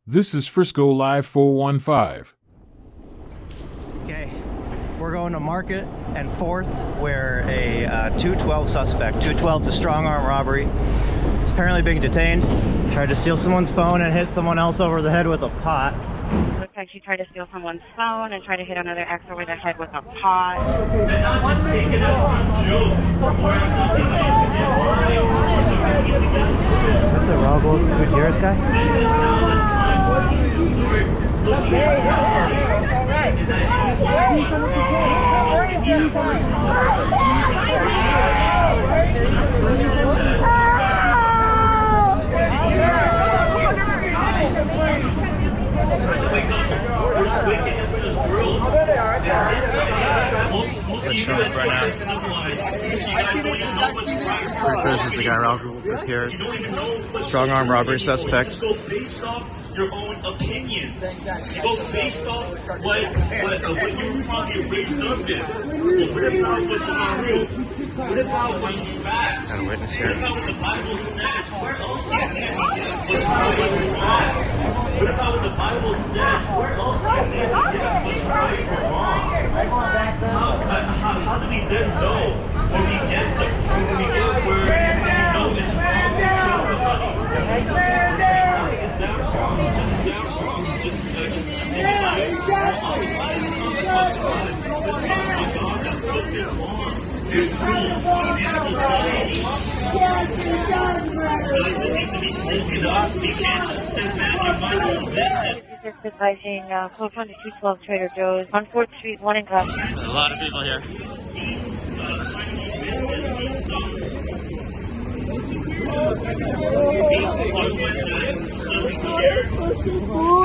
This is Frisco Live 415. Okay, we're going to Market and 4th where a 212 suspect, 212 is strong arm robbery, is apparently being detained. Tried to steal someone's phone and hit someone else over the head with a pot. Looks like she tried to steal someone's phone and tried to hit another ex over the head with a pot. That's the Robbery Gutierrez guy? Let's show up right now. Pretty sure this is the guy, Raul Gutierrez. Strong arm robbery suspect. Your own opinions. You go based off what you probably raised up in. What about what's true? What about what's fact? Got a witness here. What about what the Bible says? Where else can they get what's right or wrong? What about what the Bible says? Where else can they get what's right or wrong? How do we then know when we get where we know it's wrong to kill somebody? Is that wrong? Just is that wrong? Just think about it. Besides the God, God that built his laws and rules in society. This needs to be spoken up. We can't just sit back and mind our business. Just advising code 1 to 212 Trader Joe's on 4th Street, 1 in cuffs. There's a lot of people here.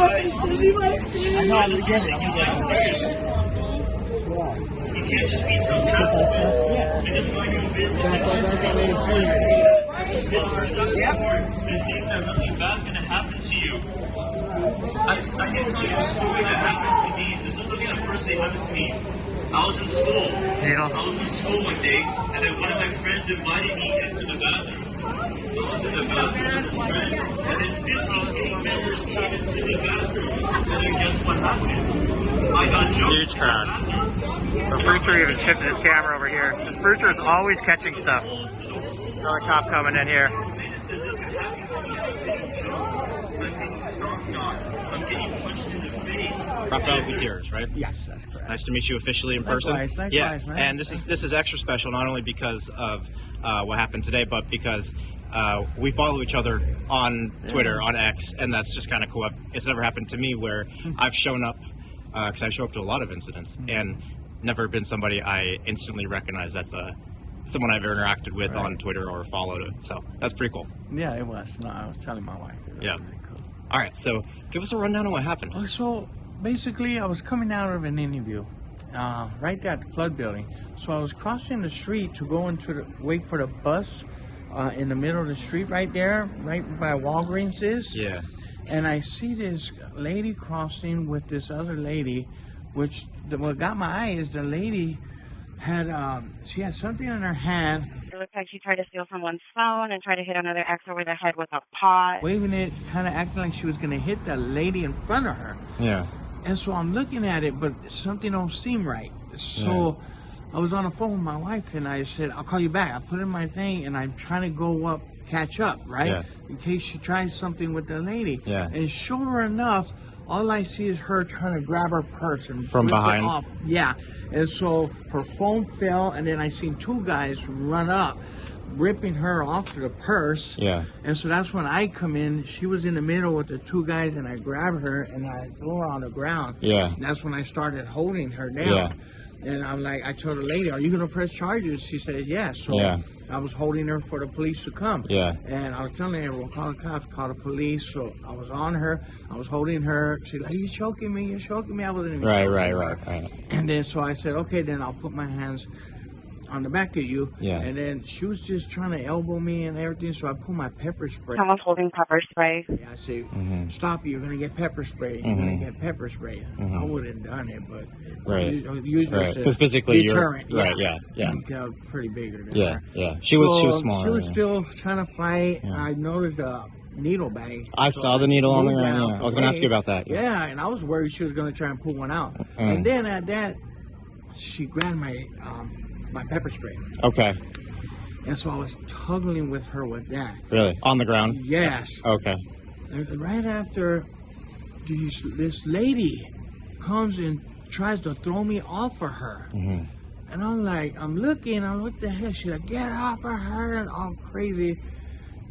I know, I'm gonna get it. You can't just be so pacifist and just mind your business. And think that nothing bad's gonna happen to you. I can tell you a story that happened to me. This is something that personally happened to me. I was in school. I was in school one day, and then one of my friends invited me into the bathroom. I was in the bathroom with his friend, and then 15 gang members came into the bathroom. And then guess what happened? I got jumped. Huge crowd. The preacher even shifted his camera over here. This preacher is always catching stuff. Another cop coming in here. I'm getting punched in the face. Rafael Gutierrez, right? Yes, that's correct. Nice to meet you officially in person. Likewise, yeah, man. and this is extra special not only because of what happened today, but because we follow each other on Twitter, on X, and that's just kind of cool. It's never happened to me where I've shown up because I show up to a lot of incidents and never been somebody I instantly recognize. That's someone I've interacted with on Twitter or followed. So that's pretty cool. Yeah, it was. No, I was telling my wife. It was really cool. All right, so give us a rundown on what happened. So basically, I was coming out of an interview right there at the flood building. So I was crossing the street to go wait for the bus in the middle of the street right there, right by Walgreens is. Yeah. And I see this lady crossing with this other lady, which what got my eye is the lady had she had something in her hand. It looks like she tried to steal someone's phone and tried to hit another ex over the head with a pot. Waving it, kind of acting like she was going to hit the lady in front of her. Yeah. And so I'm looking at it, but something don't seem right. So I was on the phone with my wife, and I said, I'll call you back. I put in my thing, and I'm trying to go up, catch up, right? Yeah. In case she tries something with the lady. Yeah. And sure enough, all I see is her trying to grab her purse and From rip it behind? off. Yeah. And so her phone fell, and then I seen two guys run up, ripping her off of the purse. Yeah. And so that's when I come in. She was in the middle with the two guys, and I grabbed her and I threw her on the ground. Yeah. And that's when I started holding her down. Yeah. And I'm like, I told the lady, "Are you gonna press charges?" She said, "Yes." So Yeah. I was holding her for the police to come. Yeah. And I was telling everyone, call the cops, call the police. So I was on her. I was holding her. She's like, "You're choking me. You're choking me." I wasn't even choking her. Right. And then so I said, "Okay, then I'll put my hands on the back of you." Yeah. And then she was just trying to elbow me and everything. So I put my pepper spray. Someone's holding pepper spray. Yeah, I say, "Stop! You're gonna get pepper spray. You're gonna get pepper spray." I wouldn't have done it, but usually it's Because physically deterrent. you're right. Yeah. I think I was pretty bigger than Yeah. her. Yeah. She was small. She was still trying to fight. Yeah. I noticed needle bag. I saw the needle on the moved ground. that out Yeah. the I was going to ask way. you about that. Yeah, and I was worried she was going to try and pull one out. And then at that, she grabbed my pepper spray. Okay. And so I was tuggling with her with that. Really? On the ground? Yes. Okay. And right after, this lady comes and tries to throw me off of her. Mm-hmm. And I'm like, I'm looking, what the hell? She's like, get off of her, and all crazy.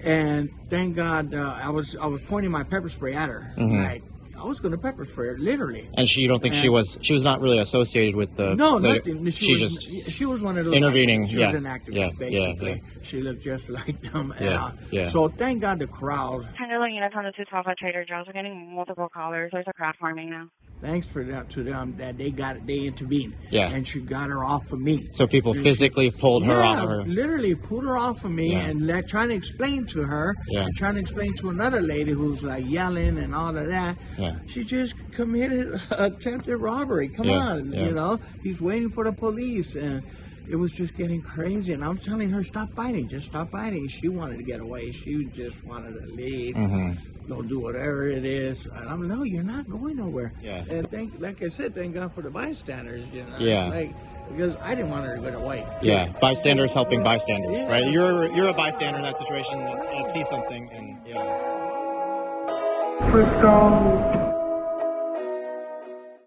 And thank God, I was pointing my pepper spray at her. Mm-hmm. Like, I was going to pepper spray her, literally. And you don't think she was not really associated with the... No, the, nothing. She was one of those... intervening, She yeah. was an activist, Yeah, basically. yeah. She looked just like them. Yeah. So thank God the crowd... Handling units on the 212 at Trader Joe's. We're getting multiple callers. There's a crowd forming now. Thanks for that to them that they intervened. Yeah. And she got her off of me. So people physically pulled her off of her. Literally pulled her off of me and trying to explain to her and trying to explain to another lady who's like yelling and all of that. Yeah. She just committed attempted robbery. Come on, you know. He's waiting for the police, and it was just getting crazy. And I'm telling her, stop fighting, just stop fighting. She wanted to get away. She just wanted to leave. Go do whatever it is. And I'm no, you're not going nowhere. Yeah. And like I said, thank God for the bystanders. You know. Yeah. Like, because I didn't want her to get away. Yeah, bystanders helping bystanders, right? You're a bystander in that situation that sees something, and Frisco.